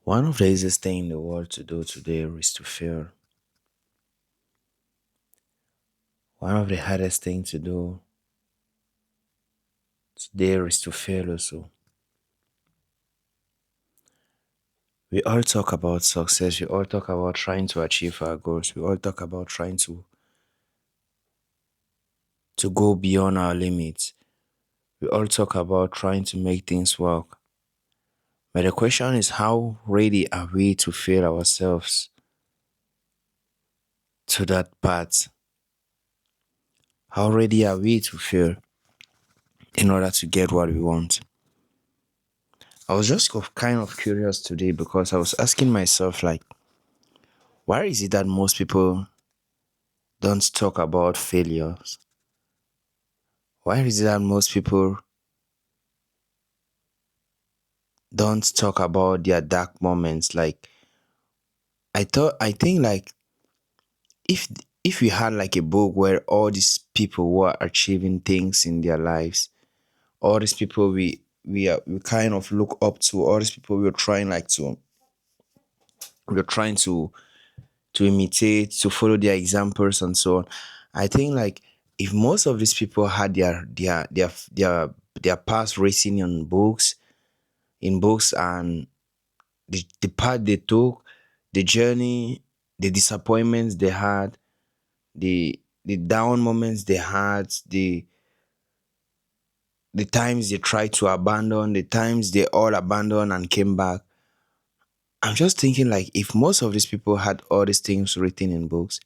One of the easiest things in the world to do today is to fail. One of the hardest things to do today is to fail also. We all talk about success. We all talk about trying to achieve our goals. We all talk about trying to go beyond our limits. We all talk about trying to make things work. But the question is, how ready are we to fail ourselves to that path? How ready are we to fail in order to get what we want? I was just kind of curious today because I was asking myself, like, why is it that most people don't talk about failures? Why is it that most people don't talk about their dark moments? Like, I think, like, if if we had like a book where all these people were achieving things in their lives, all these people we kind of look up to, all these people we're trying to imitate, to follow their examples and so on. I think, like, if most of these people had their past written in books, and the path they took, the journey, the disappointments they had, the down moments they had, the times they tried to abandon, the times they all abandoned and came back. I'm just thinking, like, if most of these people had all these things written in books,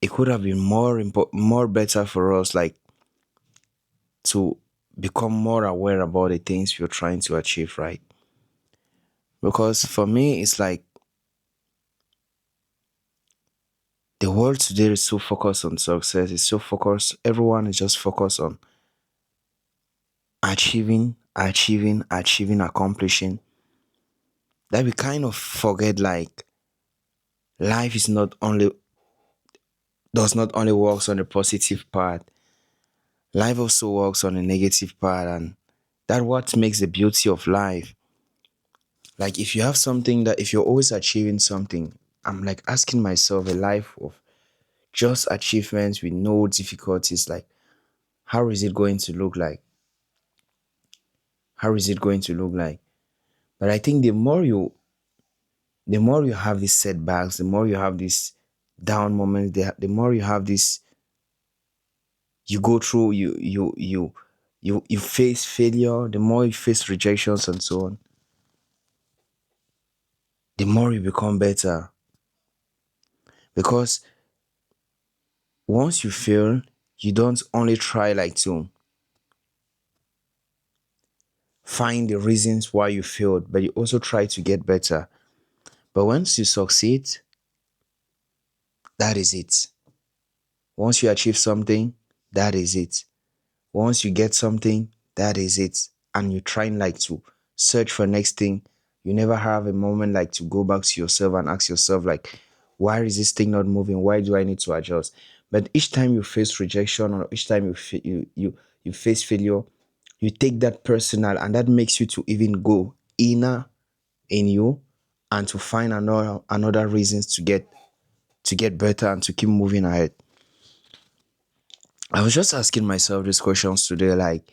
it could have been more better for us, like, to become more aware about the things you're trying to achieve, right? Because for me, it's like the world today is so focused on success. It's so focused. Everyone is just focused on achieving, accomplishing. That we kind of forget, like, life is not only does not only works on the positive part. Life also works on the negative part, and that what makes the beauty of life. Like, if you have something that if you're always achieving something, I'm like asking myself, a life of just achievements with no difficulties, like, how is it going to look like? How is it going to look like? But I think the more you have these setbacks, the more you have these down moments, the more you have this, you go through, you face failure, the more you face rejections and so on, the more you become better. Because once you fail, you don't only try, like, to find the reasons why you failed, but you also try to get better. But once you succeed, that is it. Once you achieve something, that is it. Once you get something, that is it. And you trying, like, to search for next thing. You never have a moment, like, to go back to yourself and ask yourself, like, why is this thing not moving? Why do I need to adjust? But each time you face rejection, or each time you face failure, you take that personal, and that makes you to even go inner in you, and to find another reasons to get better and to keep moving ahead. I was just asking myself these questions today, like,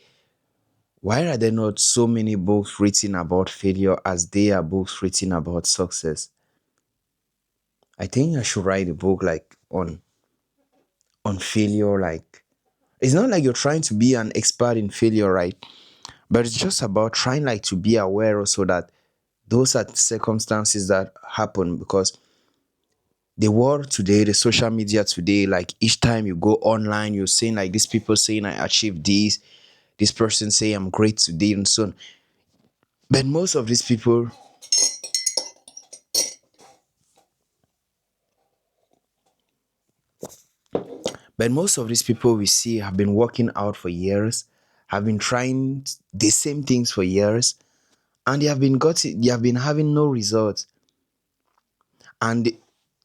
why are there not so many books written about failure as there are books written about success? I think I should write a book, like, on failure. Like, it's not like you're trying to be an expert in failure, right? But it's just about trying, like, to be aware also that those are circumstances that happen. Because the world today, the social media today, like, each time you go online, you're seeing, like, these people saying, I achieved this person say I'm great today and so on. But most of these people, we see have been working out for years, have been trying the same things for years, and they have been having no results. And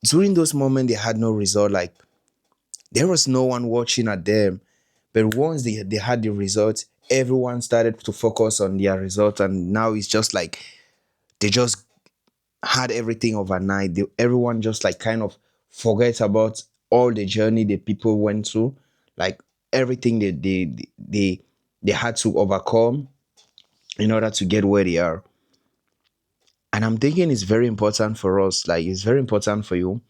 during those moments they had no result, like, there was no one watching at them. But once they had the results, everyone started to focus on their result, and now it's just like They just had everything overnight. Everyone just like kind of forgets about all the journey the people went through, like everything they had to overcome in order to get where they are. And I'm thinking it's very important for us, like it's very important for you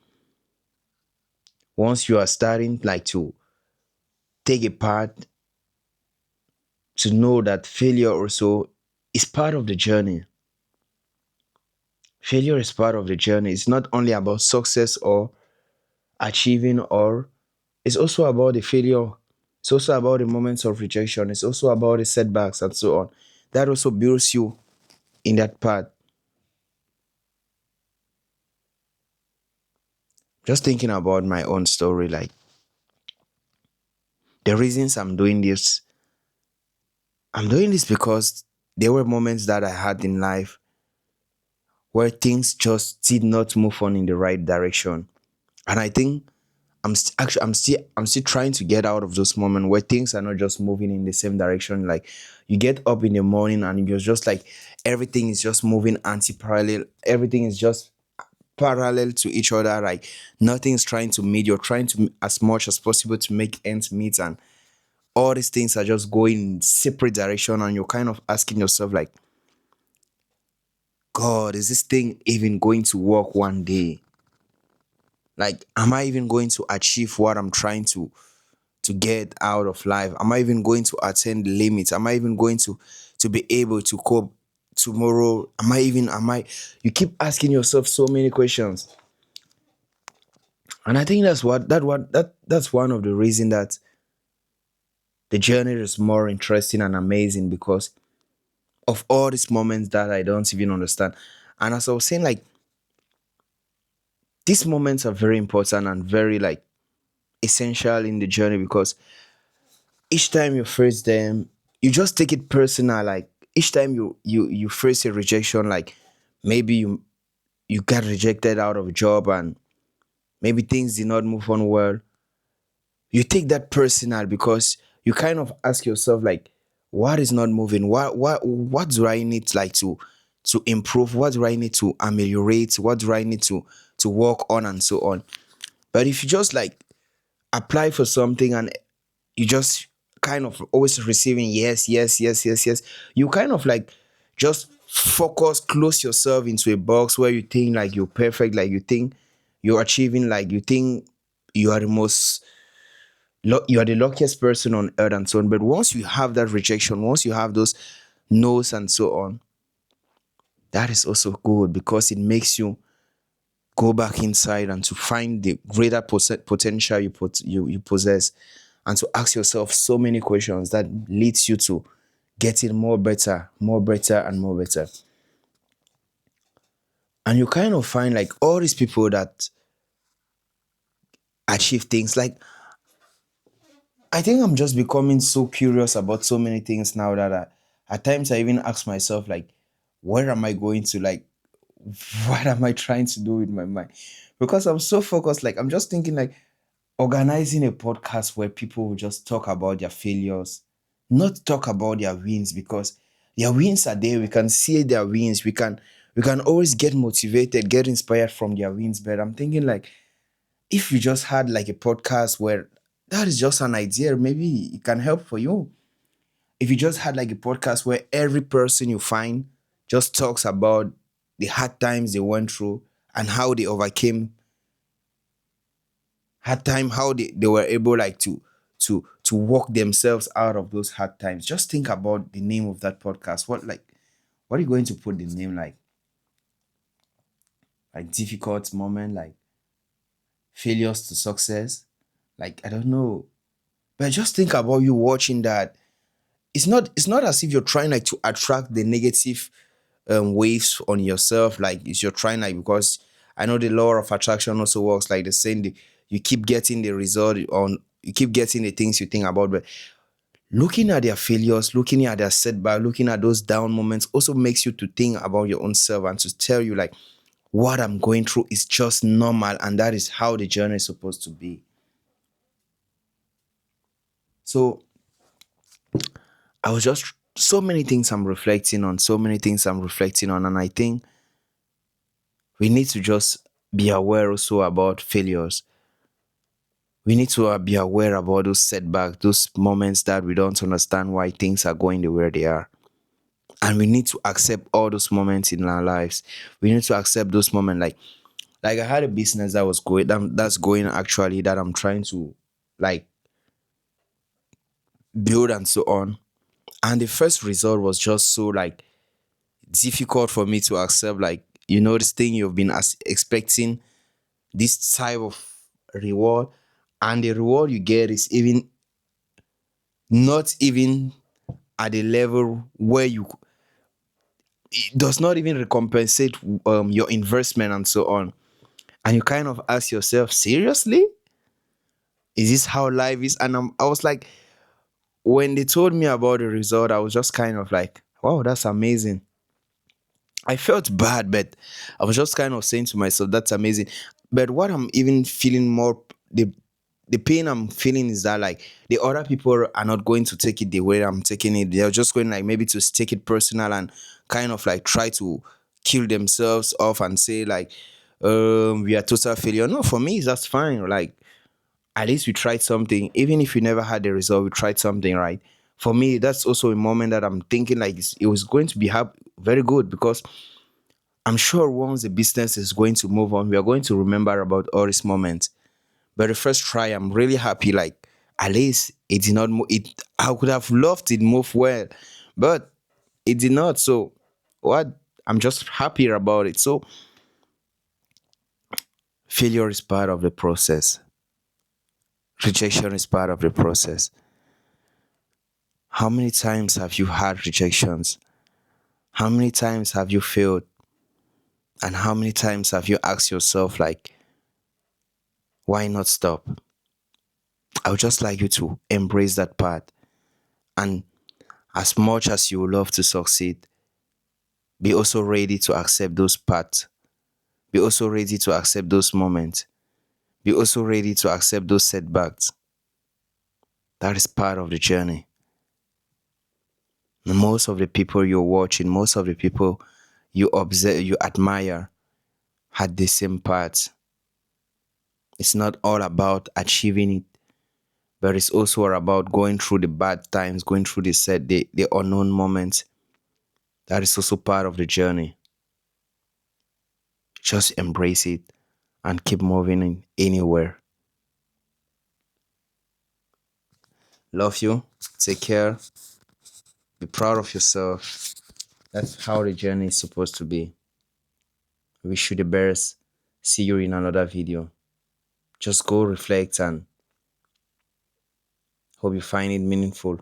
once you are starting like to take a part, to know that failure also is part of the journey. Failure is part of the journey. It's not only about success or achieving, or it's also about the failure. It's also about the moments of rejection. It's also about the setbacks and so on. That also builds you in that part. Just thinking about my own story, like the reasons I'm doing this because there were moments that I had in life where things just did not move on in the right direction. And I think I'm still trying to get out of those moments where things are not just moving in the same direction. Like you get up in the morning and you're just like everything is just moving anti-parallel. Everything is just parallel to each other. Like nothing's trying to meet. You're trying to as much as possible to make ends meet, and all these things are just going in separate direction. And you're kind of asking yourself like, God, is this thing even going to work one day? Like, am I even going to achieve what I'm trying to get out of life? Am I even going to attain the limits? Am I even going to be able to cope tomorrow? Am I You keep asking yourself so many questions. And I think that's one of the reasons that the journey is more interesting and amazing, because of all these moments that I don't even understand. And as I was saying, like these moments are very important and very like essential in the journey, because each time you face them, you just take it personal. Like each time you face a rejection, like maybe you got rejected out of a job and maybe things did not move on well, you take that personal because you kind of ask yourself like, what is not moving? What do I need like to improve? What do I need to ameliorate? What do I need to work on and so on? But if you just like apply for something and you just kind of always receiving yes, yes, yes, yes, yes, you kind of like just focus, close yourself into a box where you think like you're perfect, like you think you're achieving, like you think you are the most you are the luckiest person on earth and so on. But once you have that rejection, once you have those no's and so on, that is also good because it makes you go back inside and to find the greater potential you possess, and to ask yourself so many questions that leads you to getting more better and more better. And you kind of find like all these people that achieve things, like I think I'm just becoming so curious about so many things now that at times I even ask myself like, where am I going to, like what am I trying to do with my mind? Because I'm so focused, like I'm just thinking like organizing a podcast where people will just talk about their failures, not talk about their wins, because their wins are there. We can see their wins. We can always get motivated, get inspired from their wins. But I'm thinking like if you just had like a podcast where that is just an idea, maybe it can help for you. If you just had like a podcast where every person you find just talks about the hard times they went through and how they overcame hard time, how they were able like to walk themselves out of those hard times. Just think about the name of that podcast. What are you going to put the name like difficult moment, like failures to success? Like I don't know. But just think about you watching that. It's not as if you're trying like to attract the negative waves on yourself, like it's you're trying like, because I know the law of attraction also works like the same. You keep getting the result on, you keep getting the things you think about. But looking at their failures, looking at their setback, looking at those down moments also makes you to think about your own self and to tell you like, what I'm going through is just normal, and that is how the journey is supposed to be. So I was just so many things I'm reflecting on, so many things I'm reflecting on, and I think We need to just be aware also about failures. We need to be aware about those setbacks, those moments that we don't understand why things are going the way they are. And we need to accept all those moments in our lives. We need to accept those moments. Like I had a business that was going that's going actually, that I'm trying to like build and so on. And the first result was just so like difficult for me to accept. Like, this thing you've been expecting this type of reward, and the reward you get is even not even at the level where it does not even recompensate your investment and so on. And you kind of ask yourself, seriously, is this how life is? And I was like, when they told me about the result, I was just kind of like, wow, that's amazing. I felt bad, but I was just kind of saying to myself, that's amazing. But what I'm even feeling more, the pain I'm feeling is that like the other people are not going to take it the way I'm taking it. They're just going like maybe to take it personal and kind of like try to kill themselves off and say like, we are total failure. No, for me, that's fine. Like, at least we tried something. Even if we never had the result, we tried something, right? For me, that's also a moment that I'm thinking like it was going to be very good, because I'm sure once the business is going to move on, we are going to remember about all these moments. But the first try, I'm really happy. Like, at least it did not move. I could have loved it move well, but it did not. So, what? I'm just happier about it. So, failure is part of the process. Rejection is part of the process. How many times have you had rejections? How many times have you failed? And how many times have you asked yourself, like, why not stop? I would just like you to embrace that part. And as much as you would love to succeed, be also ready to accept those parts. Be also ready to accept those moments. Be also ready to accept those setbacks. That is part of the journey. Most of the people you're watching, most of the people you observe, you admire, had the same parts. It's not all about achieving it, but it's also about going through the bad times, going through the unknown moments. That is also part of the journey. Just embrace it and keep moving in anywhere. Love you. Take care. Be proud of yourself. That's how the journey is supposed to be. Wish you the best. See you in another video. Just go reflect and hope you find it meaningful.